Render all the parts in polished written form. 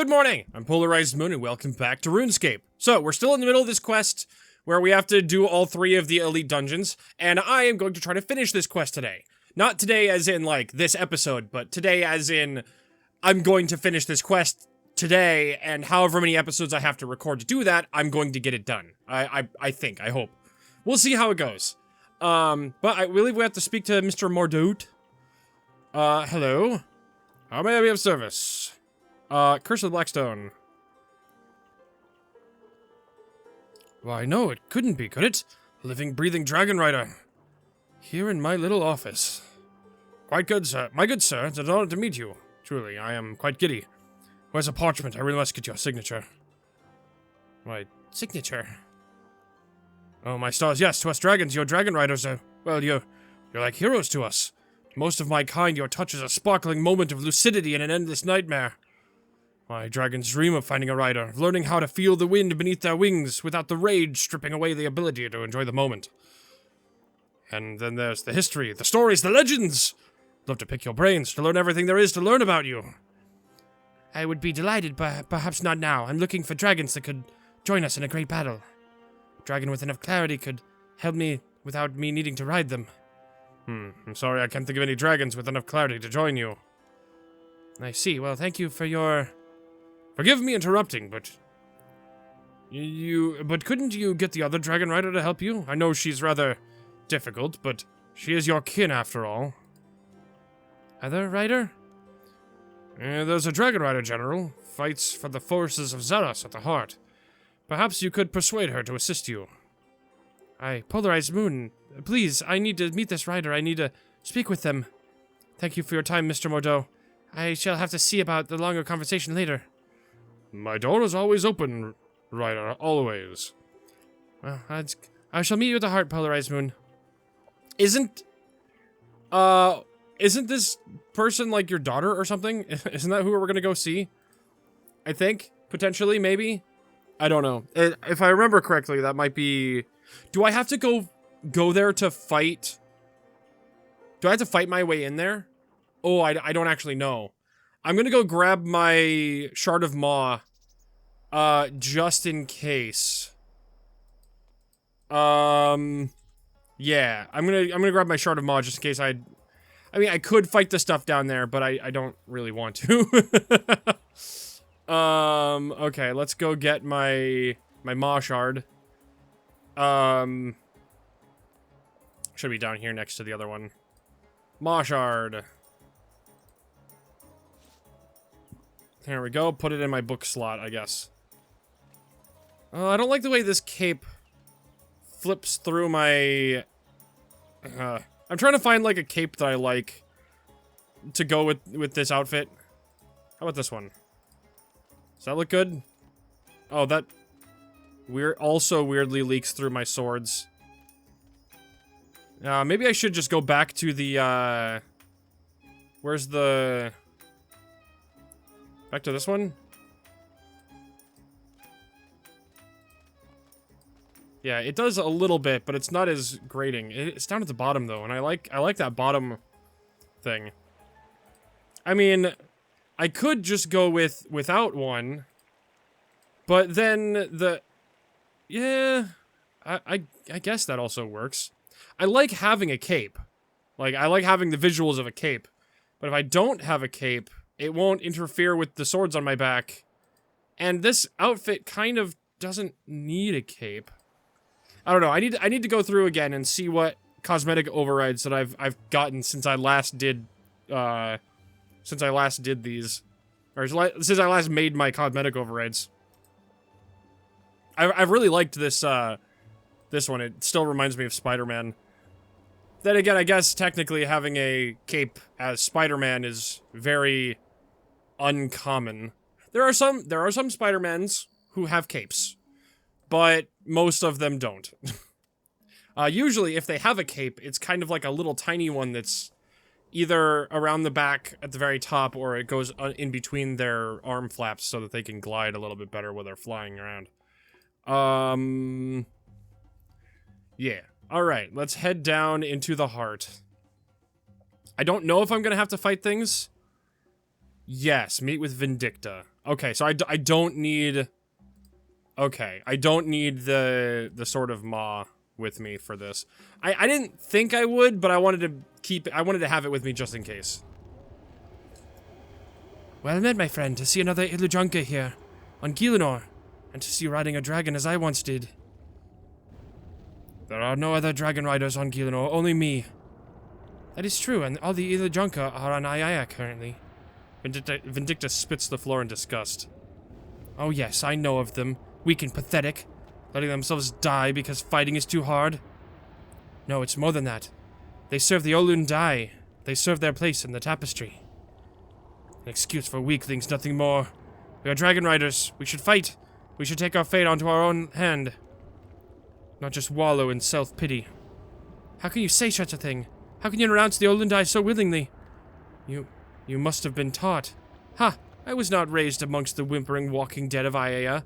Good morning, I'm PolarizedMoon and welcome back to RuneScape. So, we're still in the middle of this quest where we have to do all 3 of the elite dungeons, and I am going to try to finish this quest today. Not today as in, like, this episode, but today as in, I'm going to finish this quest today, and however many episodes I have to record to do that, I'm going to get it done. I hope. We'll see how it goes. But I believe we have to speak to Mr. Mordoot. Hello? How may I be of service? Curse of the Blackstone. Why, no, it couldn't be, could it? Living, breathing dragon rider. Here in my little office. Quite good, sir. My good sir, it's an honor to meet you. Truly, I am quite giddy. Where's a parchment? I really must get your signature. My signature? Oh, my stars, yes, to us dragons, your dragon riders are, well, you're like heroes to us. To most of my kind, your touch is a sparkling moment of lucidity in an endless nightmare. My dragons dream of finding a rider, of learning how to feel the wind beneath their wings without the rage stripping away the ability to enjoy the moment. And then there's the history, the stories, the legends! Love to pick your brains, to learn everything there is to learn about you. I would be delighted, but perhaps not now. I'm looking for dragons that could join us in a great battle. A dragon with enough clarity could help me without me needing to ride them. I'm sorry, I can't think of any dragons with enough clarity to join you. I see. Well, thank you for your... Forgive me interrupting, but... But couldn't you get the other dragon rider to help you? I know she's rather difficult, but she is your kin after all. Other rider? There's a dragon rider general. Fights for the forces of Zeros at the heart. Perhaps you could persuade her to assist you. PolarizedMoon. Please, I need to meet this rider. I need to speak with them. Thank you for your time, Mr. Mordeaux. I shall have to see about the longer conversation later. My door is always open, rider, always. Well, I shall meet you at the heart, PolarizedMoon. Isn't this person like your daughter or something? Isn't that who we're gonna go see? I think, potentially, maybe? I don't know. If I remember correctly, that might be... Do I have to go there to fight? Do I have to fight my way in there? Oh, I don't actually know. I'm gonna go grab my Shard of Maw, just in case. Yeah, I'm gonna grab my Shard of Maw just in case I mean, I could fight the stuff down there, but I don't really want to. Okay, let's go get my Maw Shard. Should be down here next to the other one. Maw Shard. There we go. Put it in my book slot, I guess. I don't like the way this cape flips through my... I'm trying to find, like, a cape that I like to go with this outfit. How about this one? Does that look good? Oh, that... also weirdly leaks through my swords. Maybe I should just go back to the, Where's the... Back to this one? Yeah, it does a little bit, but it's not as grating. It's down at the bottom, though, and I like that bottom thing. I mean, I could just go without one, but then the... Yeah, I guess that also works. I like having a cape. Like, I like having the visuals of a cape. But if I don't have a cape, it won't interfere with the swords on my back. And this outfit kind of doesn't need a cape. I don't know. I need to go through again and see what cosmetic overrides that I've gotten since I last did these, or since I last made my cosmetic overrides. I've really liked this this one. It still reminds me of Spider-Man. Then again, I guess technically having a cape as Spider-Man is very uncommon. There are some Spider-Mans who have capes, but most of them don't. Usually, if they have a cape, it's kind of like a little tiny one that's either around the back at the very top, or it goes in between their arm flaps so that they can glide a little bit better while they're flying around. Yeah. Alright, let's head down into the heart. I don't know if I'm gonna have to fight things Yes, meet with Vindicta. Okay, so I don't need... Okay, I don't need the sort of maw with me for this. I didn't think I would, but I wanted to have it with me just in case. Well met, my friend, to see another Illujonka here, on Gielinor, and to see you riding a dragon as I once did. There are no other dragon riders on Gielinor, only me. That is true, and all the Illujonka are on Ayaya currently. Vindicta spits the floor in disgust. Oh yes, I know of them. Weak and pathetic, letting themselves die because fighting is too hard. No, it's more than that. They serve the Olun Dai. They serve their place in the tapestry. An excuse for weaklings, nothing more. We are dragon riders. We should fight. We should take our fate onto our own hand. Not just wallow in self-pity. How can you say such a thing? How can you renounce the Olun Dai so willingly? You must have been taught. Ha! I was not raised amongst the whimpering walking dead of Ayaya.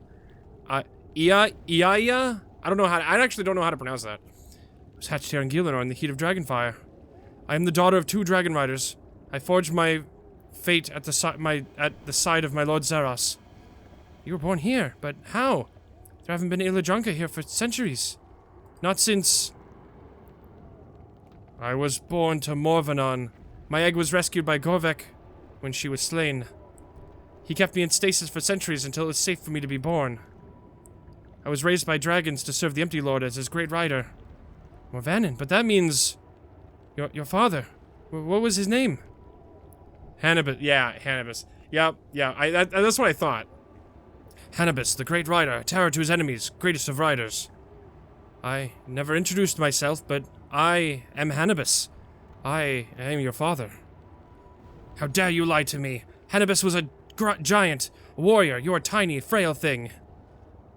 Iaya? I actually don't know how to pronounce that. I was hatched here in Gielinor in the heat of Dragonfire. I am the daughter of 2 dragon riders. I forged my fate at the side of my lord Zeros. You were born here, but how? There haven't been Illujonka here for centuries. Not since... I was born to Morvanon. My egg was rescued by Gorvek when she was slain. He kept me in stasis for centuries until it was safe for me to be born. I was raised by dragons to serve the Empty Lord as his great rider. Morvanon, but that means... Your father. What was his name? Hannibus. Yeah, Hannibus. Yeah, that's what I thought. Hannibus, the great rider, terror to his enemies, greatest of riders. I never introduced myself, but I am Hannibus. I am your father. How dare you lie to me? Hannibus was a giant, a warrior. You are a tiny, frail thing.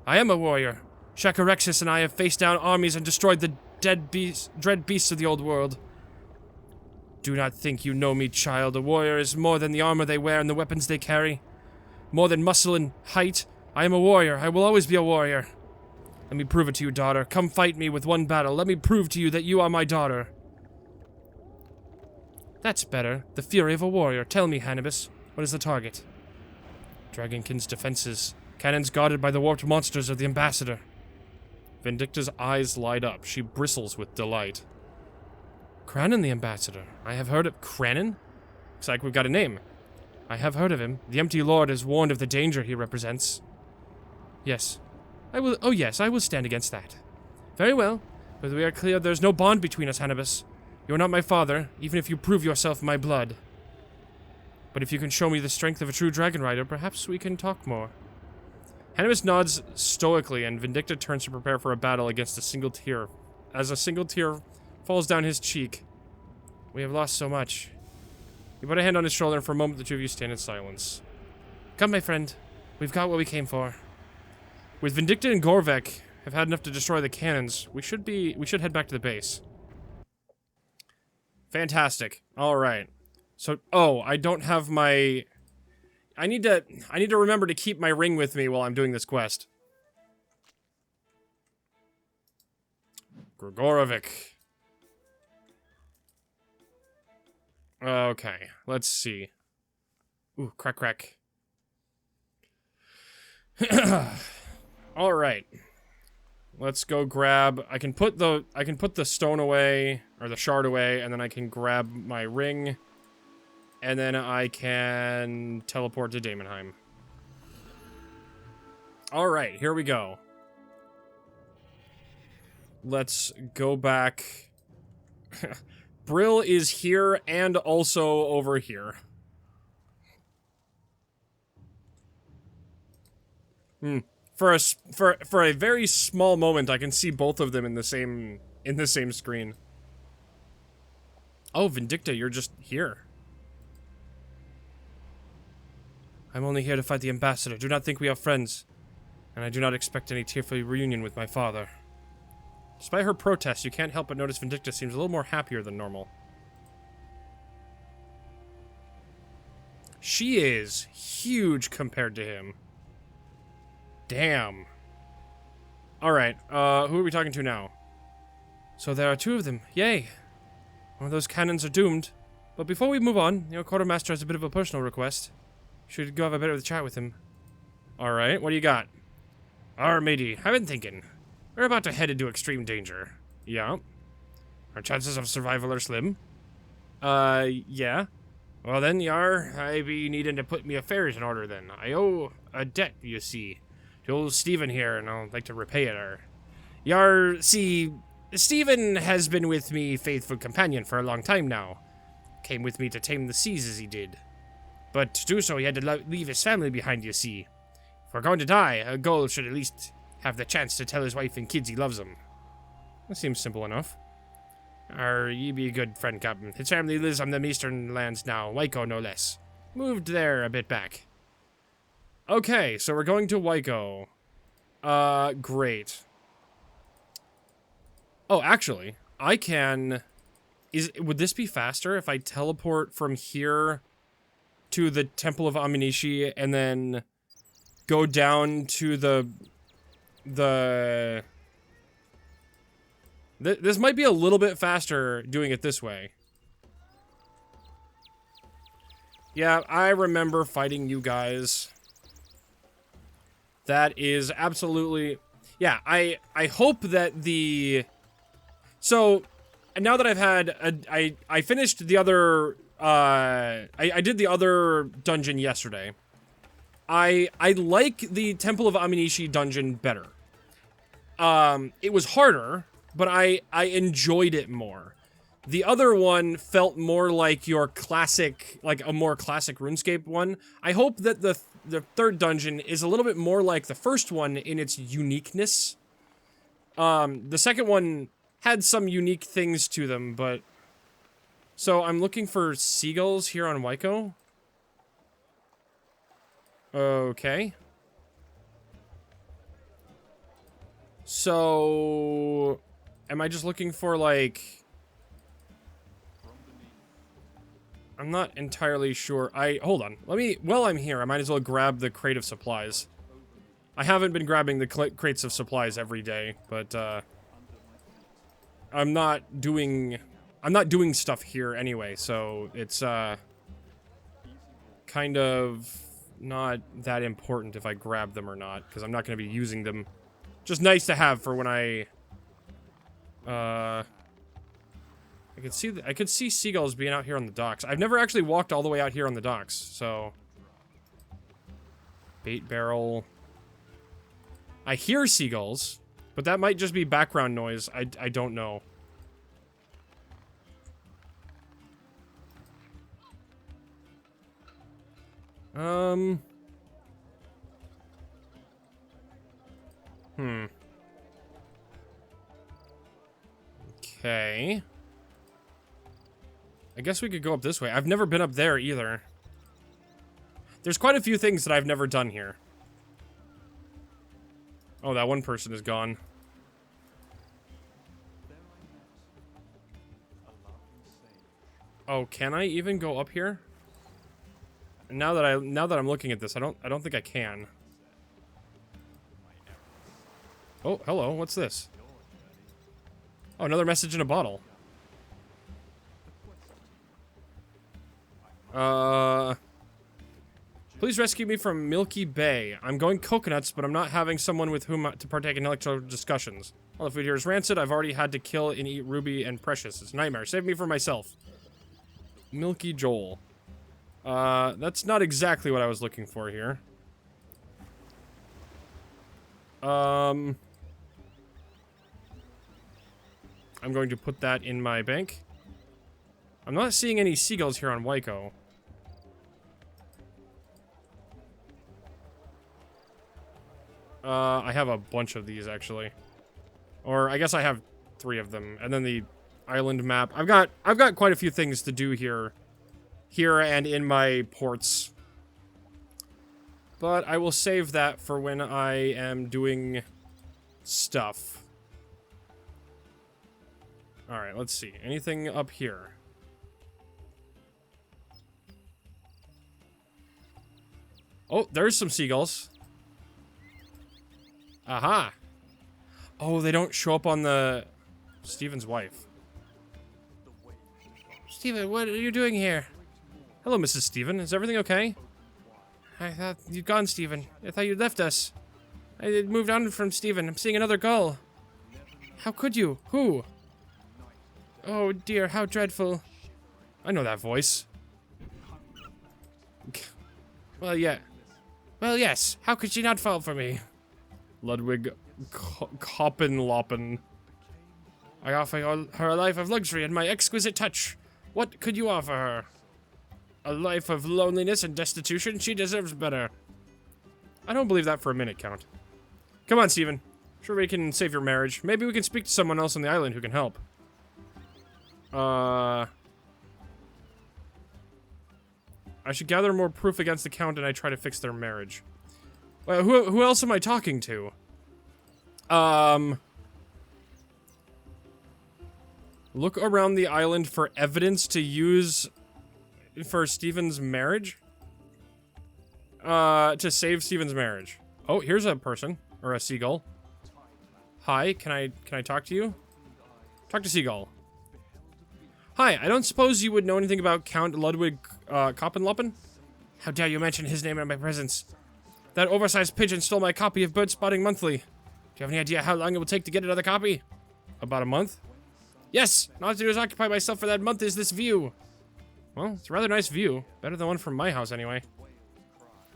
I am a warrior. Shakarexis and I have faced down armies and destroyed the dread beasts of the old world. Do not think you know me, child. A warrior is more than the armor they wear and the weapons they carry. More than muscle and height. I am a warrior. I will always be a warrior. Let me prove it to you, daughter. Come fight me with one battle. Let me prove to you that you are my daughter. That's better. The fury of a warrior. Tell me, Hannibus, what is the target? Dragonkin's defenses. Cannons guarded by the warped monsters of the Ambassador. Vindicta's eyes light up. She bristles with delight. Cranon the Ambassador. I have heard of... Cranon? Looks like we've got a name. I have heard of him. The Empty Lord is warned of the danger he represents. Yes. I will... Oh yes, I will stand against that. Very well. But we are clear there's no bond between us, Hannibus. You are not my father, even if you prove yourself my blood. But if you can show me the strength of a true dragon rider, perhaps we can talk more. Hannibus nods stoically, and Vindicta turns to prepare for a battle against a single tear. As a single tear falls down his cheek. We have lost so much. You put a hand on his shoulder, and for a moment the two of you stand in silence. Come, my friend. We've got what we came for. With Vindicta and Gorvek have had enough to destroy the cannons, we should head back to the base. Fantastic. Alright. So, oh, I don't have my... I need to remember to keep my ring with me while I'm doing this quest. Grigorovic. Okay, let's see. Ooh, crack. Alright. Let's go grab... I can put the stone away, or the shard away, and then I can grab my ring. And then I can teleport to Daemonheim. Alright, here we go. Let's go back. Brill is here and also over here. For a very small moment, I can see both of them in the same screen. Oh, Vindicta, you're just here. I'm only here to fight the Ambassador. Do not think we are friends. And I do not expect any tearful reunion with my father. Despite her protests, you can't help but notice Vindicta seems a little more happier than normal. She is huge compared to him. Damn. Alright, who are we talking to now? So there are 2 of them. Yay. One of those cannons are doomed. But before we move on, your quartermaster has a bit of a personal request. Should go have a bit of a chat with him. Alright, what do you got? Our matey, I've been thinking. We're about to head into extreme danger. Yeah. Our chances of survival are slim. Yeah. Well then, Yar, I be needing to put me affairs in order then. I owe a debt, you see, to old Stephen here, and I'd like to repay it her. Yar, see, Stephen has been with me, faithful companion, for a long time now. Came with me to tame the seas as he did. But to do so, he had to leave his family behind, you see. If we're going to die, a gull should at least have the chance to tell his wife and kids he loves them. That seems simple enough. Ye be a good friend, Captain. His family lives on the eastern lands now, Waiko no less. Moved there a bit back. Okay, so we're going to Waiko. Great. Oh, actually, I can... Would this be faster if I teleport from here to the Temple of Aminishi and then go down to this might be a little bit faster doing it this way. Yeah, I remember fighting you guys. That is absolutely... Yeah, I hope that the... So... And now that I've had, I finished the other, I did the other dungeon yesterday. I like the Temple of Aminishi dungeon better. It was harder, but I enjoyed it more. The other one felt more like your classic, like a more classic RuneScape one. I hope that the third dungeon is a little bit more like the first one in its uniqueness. The second one had some unique things to them, but... So, I'm looking for seagulls here on Waiko. Okay. So... Am I just looking for, like... I'm not entirely sure. Hold on. While I'm here, I might as well grab the crate of supplies. I haven't been grabbing the crates of supplies every day, but, I'm not doing stuff here anyway, so it's, kind of not that important if I grab them or not, because I'm not going to be using them. Just nice to have for when I could see seagulls being out here on the docks. I've never actually walked all the way out here on the docks, so... Bait barrel. I hear seagulls. But that might just be background noise. I don't know. Okay. I guess we could go up this way. I've never been up there either. There's quite a few things that I've never done here. Oh, that one person is gone. Oh, can I even go up here? Now that I'm looking at this, I don't think I can. Oh, hello. What's this? Oh, another message in a bottle. Please rescue me from Milky Bay. I'm going coconuts, but I'm not having someone with whom to partake in intellectual discussions. All the food here is rancid. I've already had to kill and eat Ruby and Precious. It's a nightmare. Save me from myself. Milky Joel. That's not exactly what I was looking for here. I'm going to put that in my bank. I'm not seeing any seagulls here on Waiko. I have a bunch of these, actually. Or, I guess I have 3 of them. And then the island map. I've got quite a few things to do here. Here and in my ports. But I will save that for when I am doing stuff. Alright, let's see. Anything up here? Oh, there's some seagulls. Aha! Oh, they don't show up on the... Steven's wife. Steven, what are you doing here? Hello, Mrs. Steven. Is everything okay? I thought you'd gone, Stephen. I thought you'd left us. I moved on from Stephen. I'm seeing another gull. How could you? Who? Oh dear, how dreadful. I know that voice. Well, yeah. Well, yes. How could she not fall for me? Ludwig Koppenloppen. I offer her a life of luxury and my exquisite touch. What could you offer her? A life of loneliness and destitution? She deserves better. I don't believe that for a minute, Count. Come on, Stephen. Sure we can save your marriage. Maybe we can speak to someone else on the island who can help. I should gather more proof against the Count and I try to fix their marriage. Who else am I talking to? Look around the island for evidence to use for Stephen's marriage? To save Stephen's marriage. Oh, here's a person. Or a seagull. Hi, can I talk to you? Talk to Seagull. Hi, I don't suppose you would know anything about Count Ludwig Koppenloppen? How dare you mention his name in my presence? That oversized pigeon stole my copy of Bird Spotting Monthly. Do you have any idea how long it will take to get another copy? About a month? Yes! All I have to do is occupy myself for that month is this view. Well, it's a rather nice view. Better than one from my house, anyway.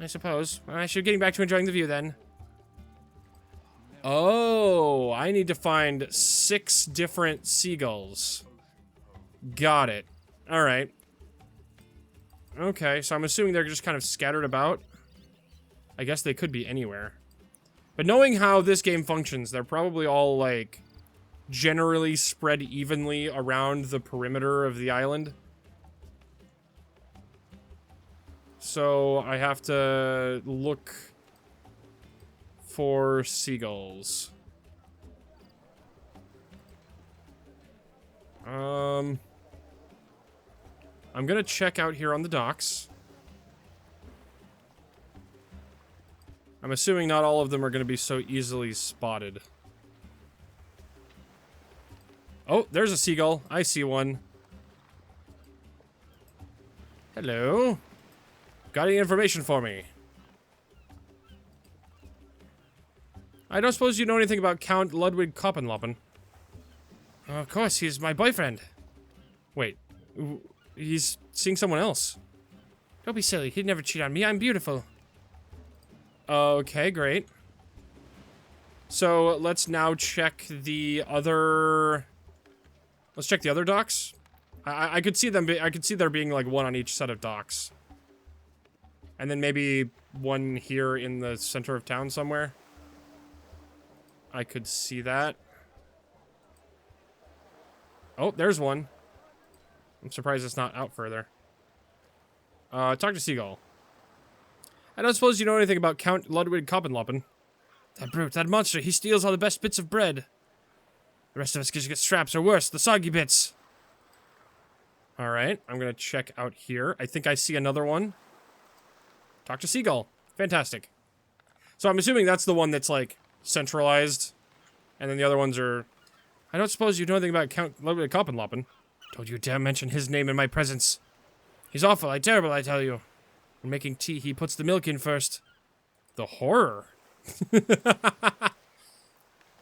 I suppose. I should get back to enjoying the view, then. Oh, I need to find 6 different seagulls. Got it. Alright. Okay, so I'm assuming they're just kind of scattered about. I guess they could be anywhere. But knowing how this game functions, they're probably all, like, generally spread evenly around the perimeter of the island. So I have to look for seagulls. I'm gonna check out here on the docks. I'm assuming not all of them are gonna be so easily spotted. Oh, there's a seagull. I see one. Hello. Got any information for me? I don't suppose you know anything about Count Ludwig Koppenloppen. Of course, he's my boyfriend. Wait, he's seeing someone else. Don't be silly, he'd never cheat on me, I'm beautiful. Okay, great. So, let's now check the other... Let's check the other docks. I could see them, I could see there being like one on each set of docks. And then maybe one here in the center of town somewhere. I could see that. Oh, there's one. I'm surprised it's not out further. Talk to Seagull. I don't suppose you know anything about Count Ludwig Koppenloppen. That brute, that monster, he steals all the best bits of bread. The rest of us just get scraps, or worse, the soggy bits. Alright, I'm gonna check out here. I think I see another one. Talk to Seagull. Fantastic. So I'm assuming that's the one that's, like, centralized. And then the other ones are... I don't suppose you know anything about Count Ludwig Koppenloppen. Don't you dare mention his name in my presence. He's awful, terrible, I tell you. When making tea, he puts the milk in first. The horror.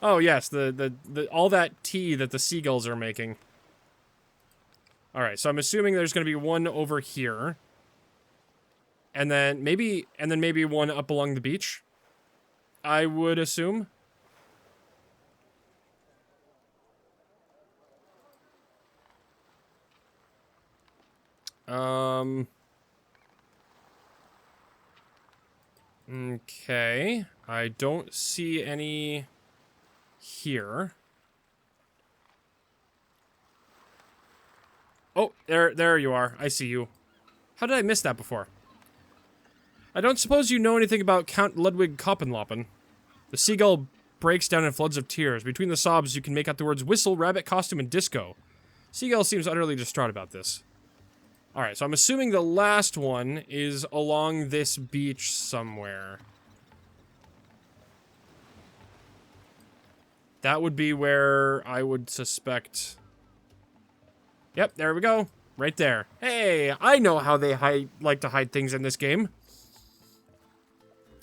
Oh, yes, the all that tea that the seagulls are making. Alright, so I'm assuming there's going to be one over here. And then maybe one up along the beach. I would assume. Okay. I don't see any here. Oh, there you are. I see you. How did I miss that before? I don't suppose you know anything about Count Ludwig Koppenloppen. The seagull breaks down in floods of tears. Between the sobs, you can make out the words whistle, rabbit, costume, and disco. Seagull seems utterly distraught about this. Alright, so I'm assuming the last one is along this beach somewhere. That would be where I would suspect... Yep, there we go. Right there. Hey, I know how they like to hide things in this game.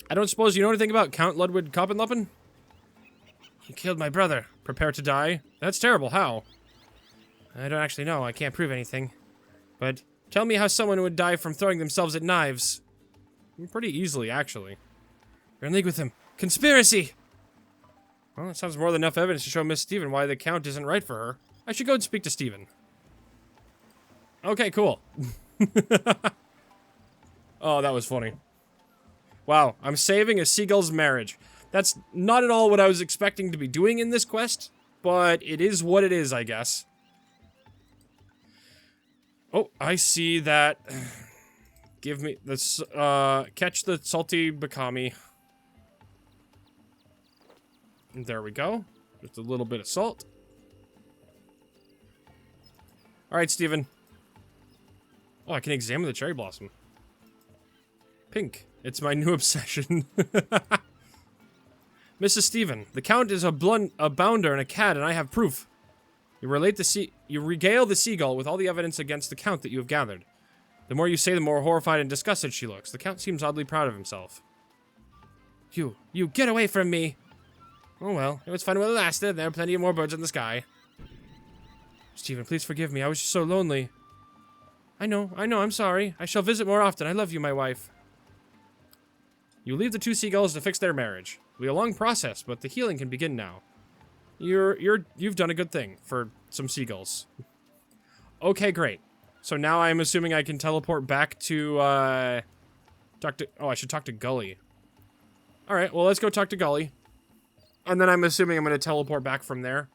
I don't suppose you know anything about Count Ludwig Koppenluppen? He killed my brother. Prepare to die? That's terrible. How? I don't actually know. I can't prove anything. But tell me how someone would die from throwing themselves at knives. Pretty easily, actually. You're in league with him. Conspiracy! Well, that sounds more than enough evidence to show Miss Steven why the Count isn't right for her. I should go and speak to Steven. Okay, cool. Oh, that was funny. Wow, I'm saving a seagull's marriage. That's not at all what I was expecting to be doing in this quest, but it is what it is, I guess. Oh, I see that. Give me this, catch the salty bakami. There we go. Just a little bit of salt. Alright, Steven. Oh, I can examine the cherry blossom. Pink. It's my new obsession. Mrs. Steven, the Count is a bounder and a cad, and I have proof. You regale the seagull with all the evidence against the Count that you have gathered. The more you say, the more horrified and disgusted she looks. The Count seems oddly proud of himself. You get away from me! Oh well, it was fun while it lasted. There are plenty of more birds in the sky. Steven, please forgive me. I was just so lonely. I know, I'm sorry. I shall visit more often. I love you, my wife. You leave the two seagulls to fix their marriage. It'll be a long process, but the healing can begin now. You've done a good thing for some seagulls. Okay, great. So now I'm assuming I can teleport back to, oh, I should talk to Gully. Alright, well, let's go talk to Gully. And then I'm assuming I'm going to teleport back from there.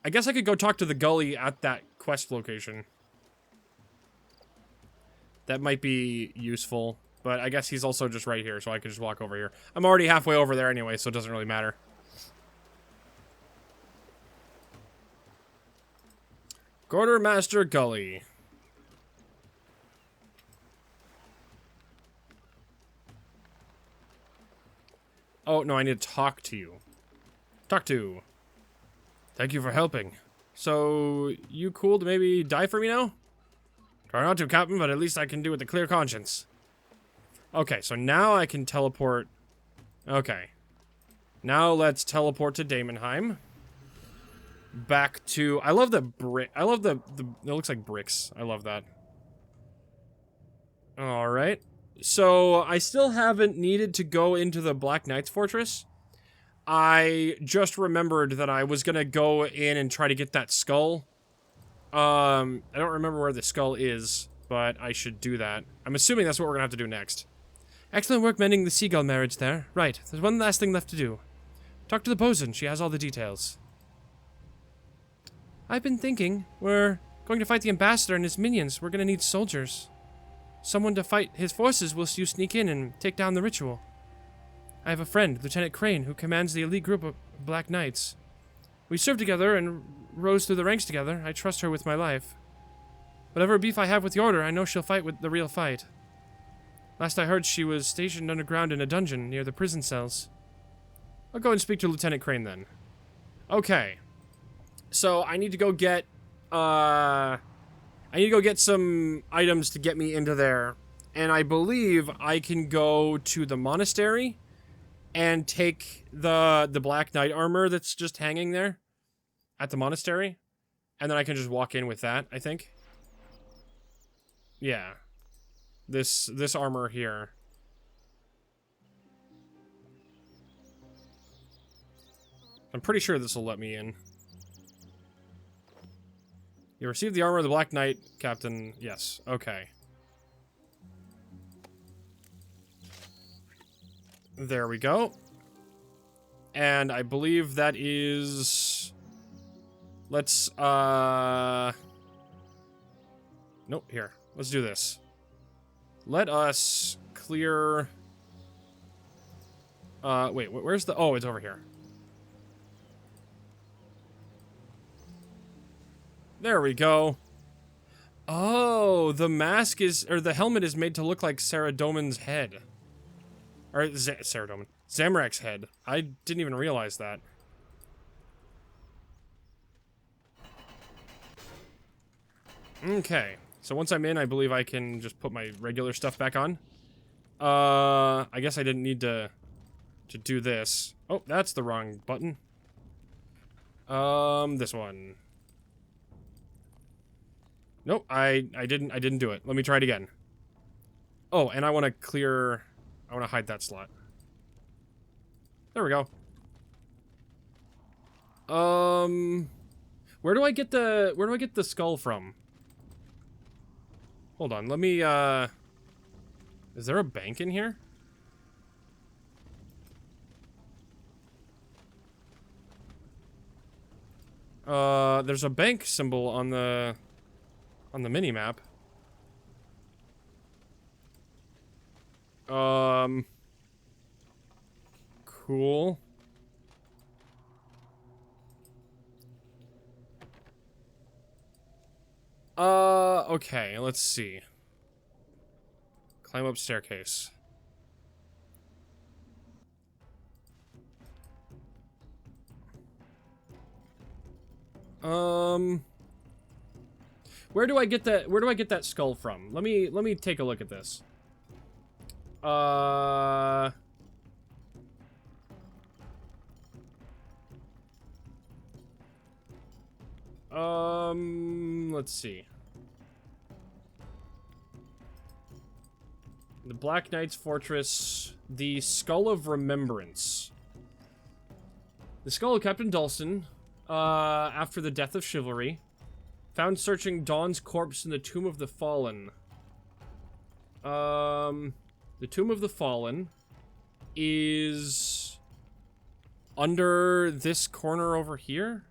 I guess I could go talk to the Gully at that quest location. That might be useful. But I guess he's also just right here, so I can just walk over here. I'm already halfway over there anyway, so it doesn't really matter. Quartermaster Gully. Oh, no, I need to talk to you. Talk to. Thank you for helping. So, you cool to maybe die for me now? Try not to, Captain, but at least I can do it with a clear conscience. Okay, so now I can teleport. Okay. Now let's teleport to Daemonheim. Back to... I love the brick... I love the... It looks like bricks. I love that. Alright. So, I still haven't needed to go into the Black Knight's Fortress. I just remembered that I was gonna go in and try to get that skull. I don't remember where the skull is, but I should do that. I'm assuming that's what we're gonna have to do next. Excellent work mending the seagull marriage there. Right, there's one last thing left to do. Talk to the bosun, she has all the details. I've been thinking, we're going to fight the ambassador and his minions. We're gonna need soldiers. Someone to fight his forces whilst you sneak in and take down the ritual. I have a friend, Lieutenant Crane, who commands the elite group of Black Knights. We served together and rose through the ranks together. I trust her with my life. Whatever beef I have with the Order, I know she'll fight with the real fight. Last I heard, she was stationed underground in a dungeon near the prison cells. I'll go and speak to Lieutenant Crane then. Okay. So, I need to go get, I need to go get some items to get me into there. And I believe I can go to the monastery and take the Black Knight armor that's just hanging there at the monastery. And then I can just walk in with that, I think. Yeah. This armor here. I'm pretty sure this will let me in. You received the armor of the Black Knight, Captain. Yes. Okay. There we go. And I believe that is... Let's, Nope, here. Let's do this. Let us clear... wait, where's the... Oh, it's over here. There we go. Oh, the mask is... Or the helmet is made to look like Saradomin's head. Or, Saradomin. Zamorak's head. I didn't even realize that. Okay. So once I'm in, I believe I can just put my regular stuff back on. I guess I didn't need to do this. Oh, that's the wrong button. This one. Nope, I didn't do it. Let me try it again. Oh, and I want to clear... I want to hide that slot. There we go. Where do I get the skull from? Hold on, let me, is there a bank in here? There's a bank symbol on the mini-map. Cool. Okay, let's see. Climb up staircase. Where do I get that skull from? Let me take a look at this. Let's see. The Black Knight's Fortress, the Skull of Remembrance. The skull of Captain Dulcin, after the death of chivalry, found searching Dawn's corpse in the Tomb of the Fallen. The Tomb of the Fallen is under this corner over here.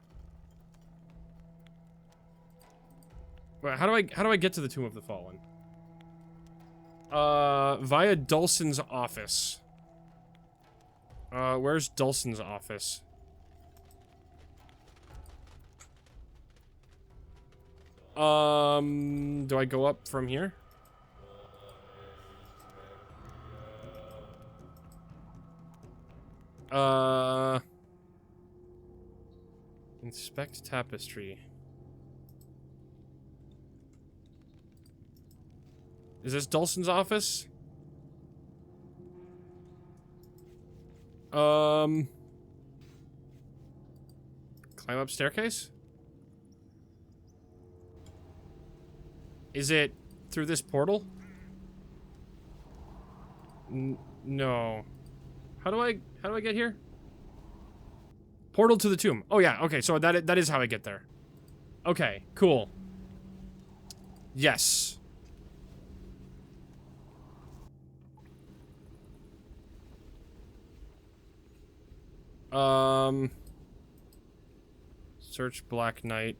Wait, how do I get to the Tomb of the Fallen? Via Dulcin's office. Where's Dulcin's office? Do I go up from here? Inspect tapestry. Is this Dulcin's office? Climb up staircase? Is it through this portal? No. How do I get here? Portal to the tomb. Oh yeah, okay, so that is how I get there. Okay, cool. Yes. Search Black Knight.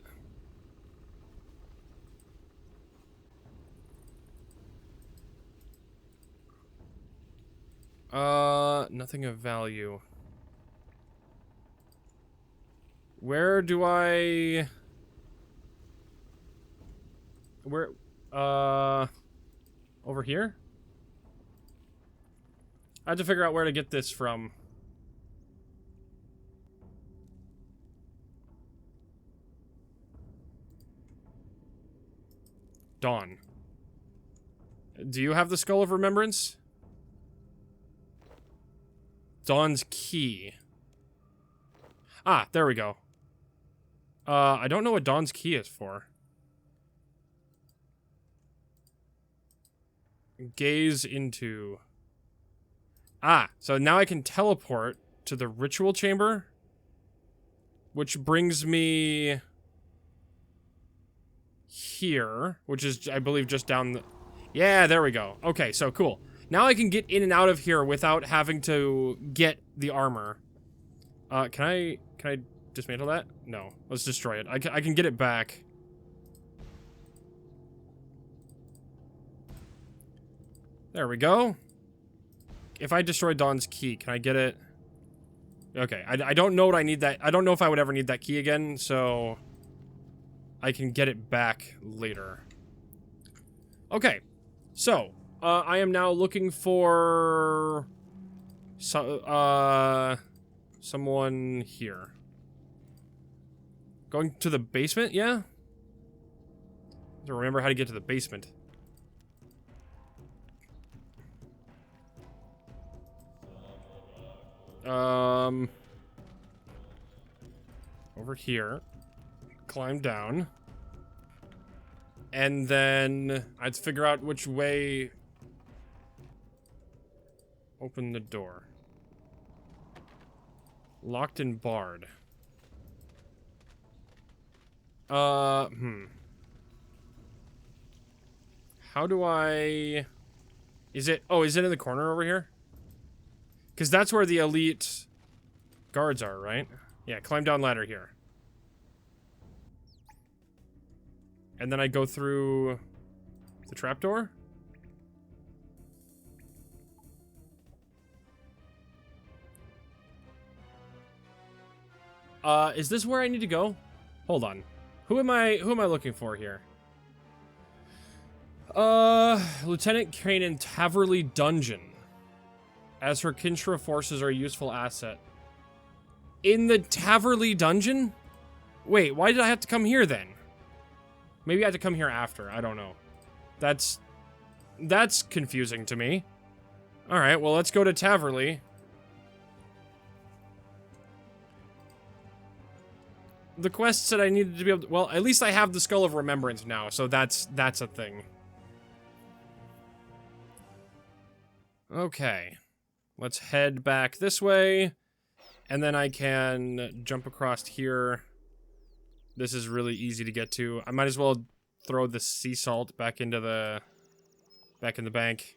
Nothing of value. Where do I... Where, over here? I have to figure out where to get this from. Dawn. Do you have the Skull of Remembrance? Dawn's key. Ah, there we go. I don't know what Dawn's key is for. Gaze into... Ah, so now I can teleport to the ritual chamber, which brings me here, which is, I believe, just down the... Yeah, there we go. Okay, so cool. Now I can get in and out of here without having to get the armor. Can I dismantle that? No. Let's destroy it. I can get it back. There we go. If I destroy Dawn's key, can I get it? Okay, I don't know what I need that... I don't know if I would ever need that key again, so... I can get it back later. Okay, so... I am now looking for... someone here. Going to the basement, yeah? I have to remember how to get to the basement. Over here. Climb down. And then I'd figure out which way... Open the door. Locked and barred. How do I... Is it... Oh, is it in the corner over here? Because that's where the elite guards are, right? Yeah, climb down ladder here. And then I go through the trapdoor? Is this where I need to go? Hold on. Who am I looking for here? Lieutenant Crane in Taverley Dungeon. As her Kinshra forces are a useful asset. In the Taverley Dungeon? Wait, why did I have to come here then? Maybe I had to come here after, I don't know. That's confusing to me. Alright, well let's go to Taverley. The quest said I needed to be able to, well, at least I have the Skull of Remembrance now, so that's a thing. Okay. Let's head back this way. And then I can jump across here. This is really easy to get to. I might as well throw the sea salt back into the... back in the bank.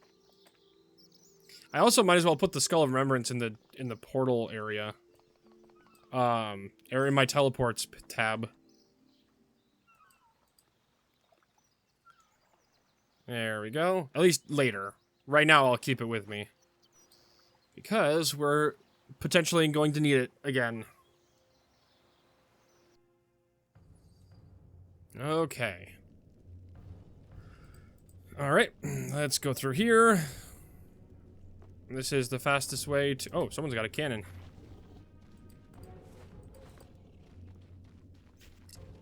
I also might as well put the Skull of Remembrance in the portal area. Or in my teleports tab. There we go. At least later. Right now, I'll keep it with me. Because we're potentially going to need it again. Okay. Alright, let's go through here. This is the fastest way to... Oh, someone's got a cannon.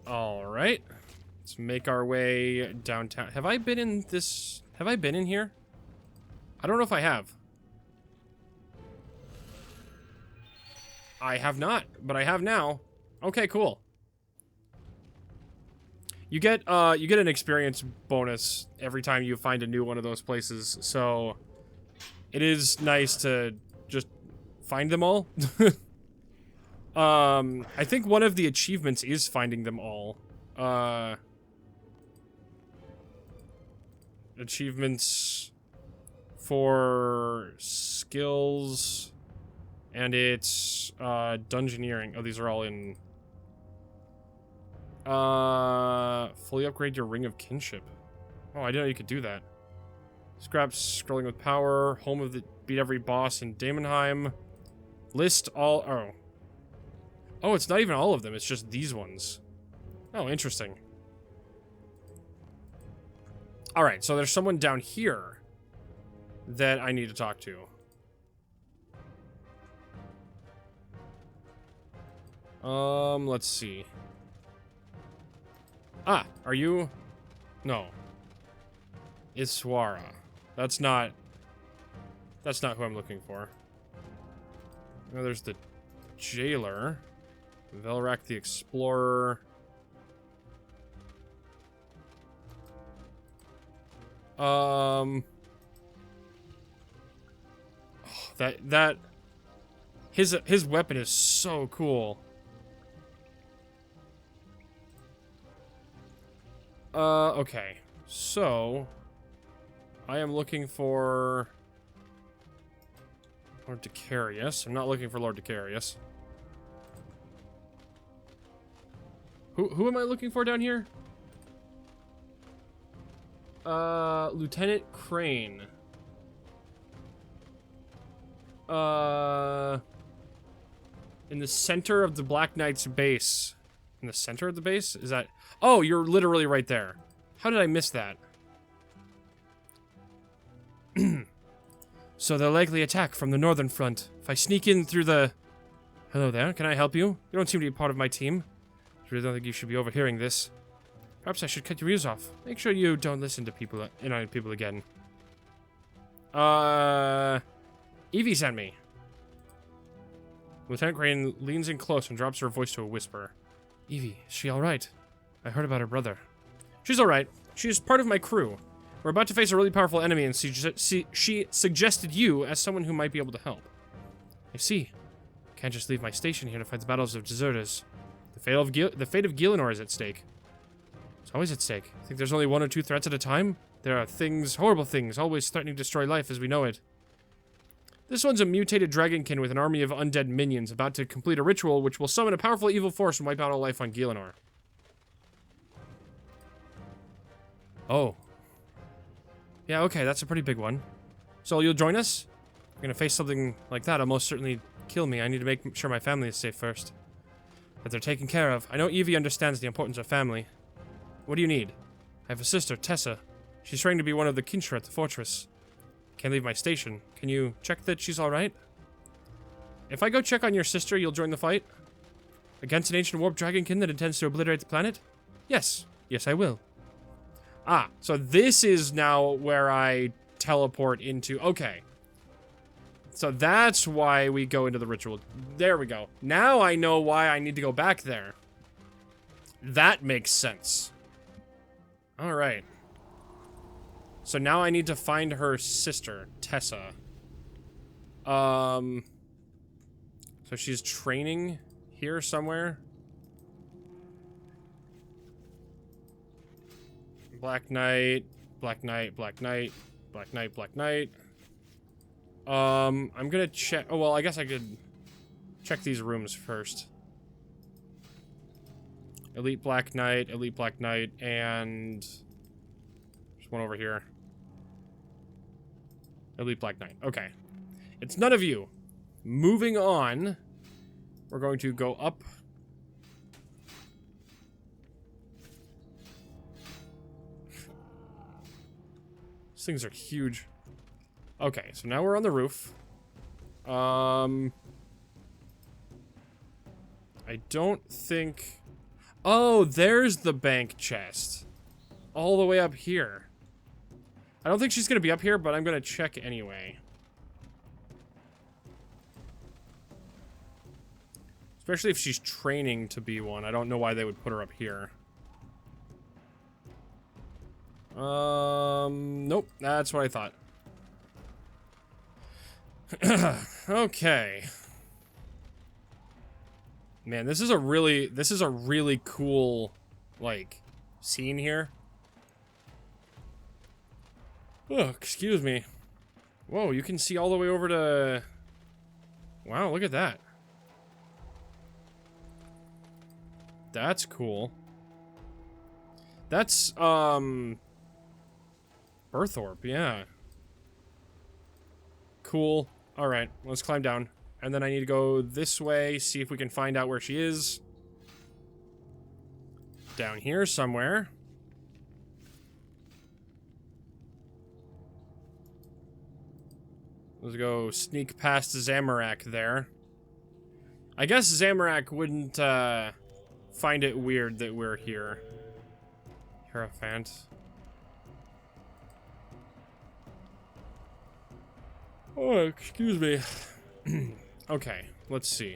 Alright. Let's make our way downtown. Have I been in this... Have I been in here? I don't know if I have. I have not, but I have now. Okay, cool. You get an experience bonus every time you find a new one of those places, so it is nice to just find them all. I think one of the achievements is finding them all. Achievements for skills, and it's dungeoneering. Oh, these are all in. Fully upgrade your Ring of Kinship. Oh, I didn't know you could do that. Scraps scrolling with power. Home of the beat every boss in Daemonheim. List all. Oh. Oh, it's not even all of them. It's just these ones. Oh, interesting. All right, so there's someone down here that I need to talk to. Let's see. Ah, are you? No. Iswara. That's not who I'm looking for. Oh, there's the jailer. Velrak the Explorer. Oh, his weapon is so cool. Okay. So I am looking for Lord Decarius. I'm not looking for Lord Decarius. Who am I looking for down here? Lieutenant Crane. In the center of the Black Knight's base. In the center of the base? Is that... Oh, you're literally right there. How did I miss that? So they'll likely attack from the northern front. If I sneak in through the... Hello there, can I help you? You don't seem to be part of my team. I really don't think you should be overhearing this. Perhaps I should cut your ears off. Make sure you don't listen to people again. Evie sent me. Lieutenant Crane leans in close and drops her voice to a whisper. Evie, is she alright? I heard about her brother. She's alright. She's part of my crew. We're about to face a really powerful enemy, and she suggested you as someone who might be able to help. I see. Can't just leave my station here to fight the battles of deserters. The fate of Gielinor is at stake. It's always at stake. I think there's only 1 or 2 threats at a time. There are things, horrible things, always threatening to destroy life as we know it. This one's a mutated dragonkin with an army of undead minions about to complete a ritual which will summon a powerful evil force and wipe out all life on Gielinor. Oh. Yeah, okay, that's a pretty big one. So you'll join us? You're gonna face something like that, it'll most certainly kill me. I need to make sure my family is safe first. That they're taken care of. I know Evie understands the importance of family. What do you need? I have a sister, Tessa. She's trained to be one of the Kinshra at the fortress. Can't leave my station. Can you check that she's alright? If I go check on your sister, you'll join the fight? Against an ancient warp dragonkin that intends to obliterate the planet? Yes. Yes, I will. Ah, so this is now where I teleport into... Okay. So that's why we go into the ritual. There we go. Now I know why I need to go back there. That makes sense. Alright. So now I need to find her sister, Tessa. So she's training here somewhere. Black Knight, Black Knight, Black Knight, Black Knight, Black Knight. I'm gonna check. Oh, well, I guess I could check these rooms first. Elite Black Knight, and there's one over here. Elite Black Knight. Okay. It's none of you. Moving on. We're going to go up. These things are huge. Okay, so now we're on the roof. I don't think... Oh, there's the bank chest. All the way up here. I don't think she's going to be up here, but I'm going to check anyway. Especially if she's training to be one. I don't know why they would put her up here. Nope. That's what I thought. Okay. Man, this is a really cool, like, scene here. Oh, excuse me. Whoa, you can see all the way over to... Wow, look at that. That's cool. That's, Birth Orb, yeah. Cool. Alright, let's climb down. And then I need to go this way, see if we can find out where she is. Down here somewhere. Let's go sneak past Zamorak there. I guess Zamorak wouldn't, find it weird that we're here. Hierophant. Oh, excuse me. Okay, let's see.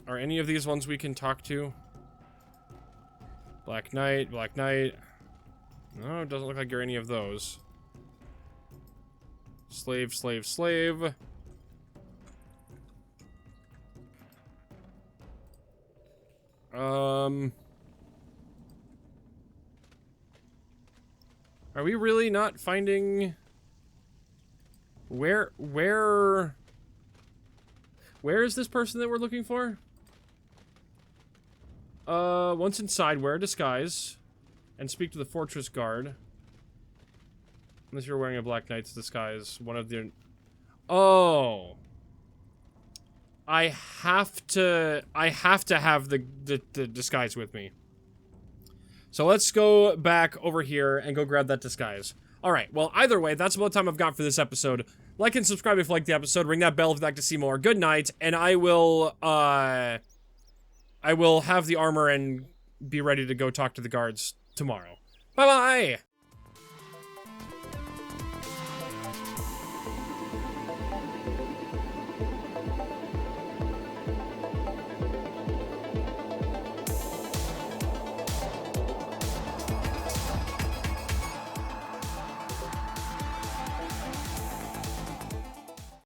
Are any of these ones we can talk to? Black Knight, Black Knight. No, it doesn't look like you're any of those. Slave, slave, slave. Are we really not finding... Where is this person that we're looking for? Once inside, wear a disguise. And speak to the fortress guard. Unless you're wearing a Black Knight's disguise. One of the... Oh. I have to have the disguise with me. So let's go back over here and go grab that disguise. Alright, well, either way, that's about the time I've got for this episode. Like and subscribe if you like the episode. Ring that bell if you'd like to see more. Good night, and I will have the armor and be ready to go talk to the guards tomorrow. Bye-bye!